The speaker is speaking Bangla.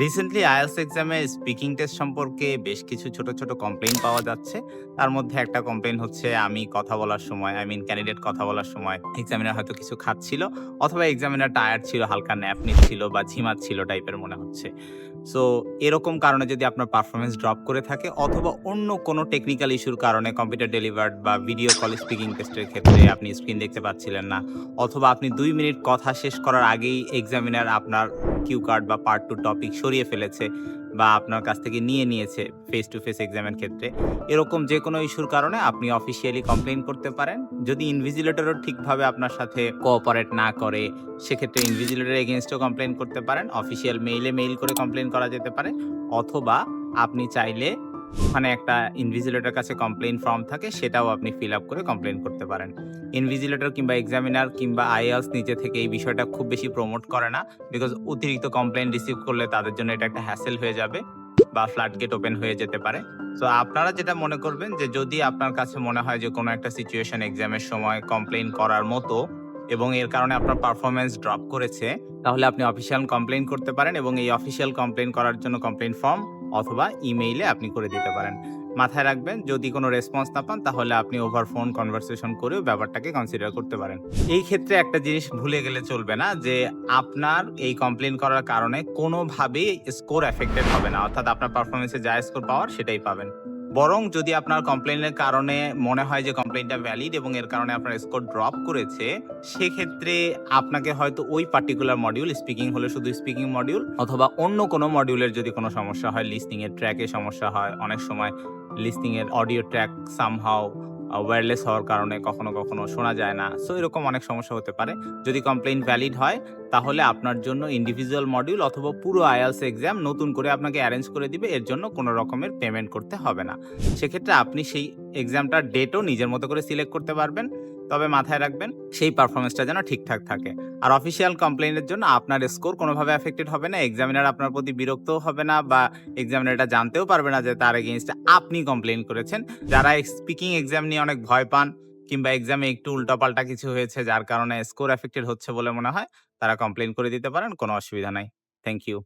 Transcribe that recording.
রিসেন্টলি আইএলটিএস এক্সামে স্পিকিং টেস্ট সম্পর্কে বেশ কিছু ছোট, ছোট কমপ্লেইন পাওয়া যাচ্ছে। তার মধ্যে একটা কমপ্লেইন হচ্ছে আমি কথা বলার সময় ক্যান্ডিডেট কথা বলার সময় এক্সামিনার হয়তো কিছু খাচ্ছিল অথবা এক্সামিনার টায়ার্ড ছিল, হালকা ন্যাপ নিচ্ছিল বা ঝিমাচ্ছিল টাইপের মনে হচ্ছে। সো এরকম কারণে যদি আপনার পারফরম্যান্স ড্রপ করে থাকে অথবা অন্য কোনো টেকনিক্যাল ইস্যুর কারণে কম্পিউটার ডেলিভার্ড বা ভিডিও কল স্পিকিং টেস্টের ক্ষেত্রে আপনি স্ক্রিন দেখতে পাচ্ছিলেন না অথবা আপনি ২ মিনিট কথা শেষ করার আগেই এক্সামিনার আপনার কিউ কার্ড বা পার্ট 2 টপিক সরিয়ে ফেলেছে বা আপনার কাছ থেকে নিয়ে নিয়েছে ফেস টু ফেস এক্সামের ক্ষেত্রে। এরকম যেকোনো ইস্যুর কারণে আপনি অফিসিয়ালি কমপ্লেইন করতে পারেন। যদি ইনভিজিলেটরও ঠিকভাবে আপনার সাথে কোঅপারেট না করে, সেক্ষেত্রে ইনভিজিলেটর এগেইনস্টও কমপ্লেইন করতে পারেন। অফিসিয়াল মেইল করে কমপ্লেইন করা যেতে পারে। অথবা আপনি চাইলে ওখানে একটা ইনভিজিলেটর কাছে কমপ্লেইন ফর্ম থাকে, সেটাও আপনি ফিল আপ করে কমপ্লেইন করতে পারেন। ইনভিজিলেটর কিংবা এক্সামিনার কিংবা আইএলটিএস নিজে থেকে এই বিষয়টা খুব বেশি প্রমোট করে না। বিকজ অতিরিক্ত কমপ্লেইন রিসিভ করলে তাদের জন্য এটা একটা হ্যাসেল হয়ে যাবে বা ফ্লাড গেট ওপেন হয়ে যেতে পারে। সো আপনারা যেটা মনে করবেন যে যদি আপনার কাছে মনে হয় যে কোনো একটা সিচুয়েশন এক্সামের সময় কমপ্লেইন করার মতো এবং এর কারণে আপনার পারফরম্যান্স ড্রপ করেছে, তাহলে আপনি অফিসিয়াল কমপ্লেইন করতে পারেন এবং এই অফিসিয়াল কমপ্লেইন করার জন্য কমপ্লেইন ফর্ম অথবা ইমেইলে আপনি করে দিতে পারেন। মাথায় রাখবেন, যদি কোনো রেসপন্স না পান তাহলে আপনি ওভার ফোন কনভারসেশন করেও ব্যাপারটাকে কনসিডার করতে পারেন। এই ক্ষেত্রে একটা জিনিস ভুলে গেলে চলবে না যে আপনার এই কমপ্লেইন করার কারণে কোনোভাবেই স্কোর এফেক্টেড হবে না। অর্থাৎ আপনার পারফরম্যান্সে যা স্কোর পাওয়ার সেটাই পাবেন। বরং যদি আপনার কমপ্লেইনের কারণে মনে হয় যে কমপ্লেইনটা ভ্যালিড এবং এর কারণে আপনার স্কোর ড্রপ করেছে, সেক্ষেত্রে আপনাকে হয়তো ওই পার্টিকুলার মডিউল, স্পিকিং হলে শুধু স্পিকিং মডিউল অথবা অন্য কোনো মডিউলের যদি কোনো সমস্যা হয়, লিসনিং এর ট্র্যাকে সমস্যা হয়, অনেক সময় লিসনিং এর অডিও ট্র্যাক সামহাউ ওয়্যারলেস হওয়ার কারণে কখনো, কখনো শোনা যায় না। সো এরকম অনেক সমস্যা হতে পারে। যদি কমপ্লেইন ভ্যালিড হয় তাহলে আপনার জন্য ইন্ডিভিজুয়াল মডিউল অথবা পুরো আইএলটিএস এক্সাম নতুন করে আপনাকে অ্যারেঞ্জ করে দিবে। এর জন্য কোনো রকমের পেমেন্ট করতে হবে না। সেক্ষেত্রে আপনি সেই এক্সামটার ডেটও নিজের মতো করে সিলেক্ট করতে পারবেন। তবে মাথায় রাখবেন সেই পারফরম্যান্সটা যেন ঠিকঠাক থাকে। আর অফিসিয়াল কমপ্লেইনের জন্য আপনার স্কোর কোনোভাবে এফেক্টেড হবে না। এক্সামিনার আপনার প্রতি বিরক্তও হবে না বা এক্সামিনার এটা জানতেও পারবে না যে তার এগেইনস্টে আপনি কমপ্লেইন করেছেন। যারা স্পিকিং এক্সাম নিয়ে অনেক ভয় পান কিংবা এক্সামে একটু উল্টাপাল্টা কিছু হয়েছে যার কারণে স্কোর এফেক্টেড হচ্ছে বলে মনে হয়, তারা কমপ্লেইন করে দিতে পারেন। কোনো অসুবিধা নাই। Thank you.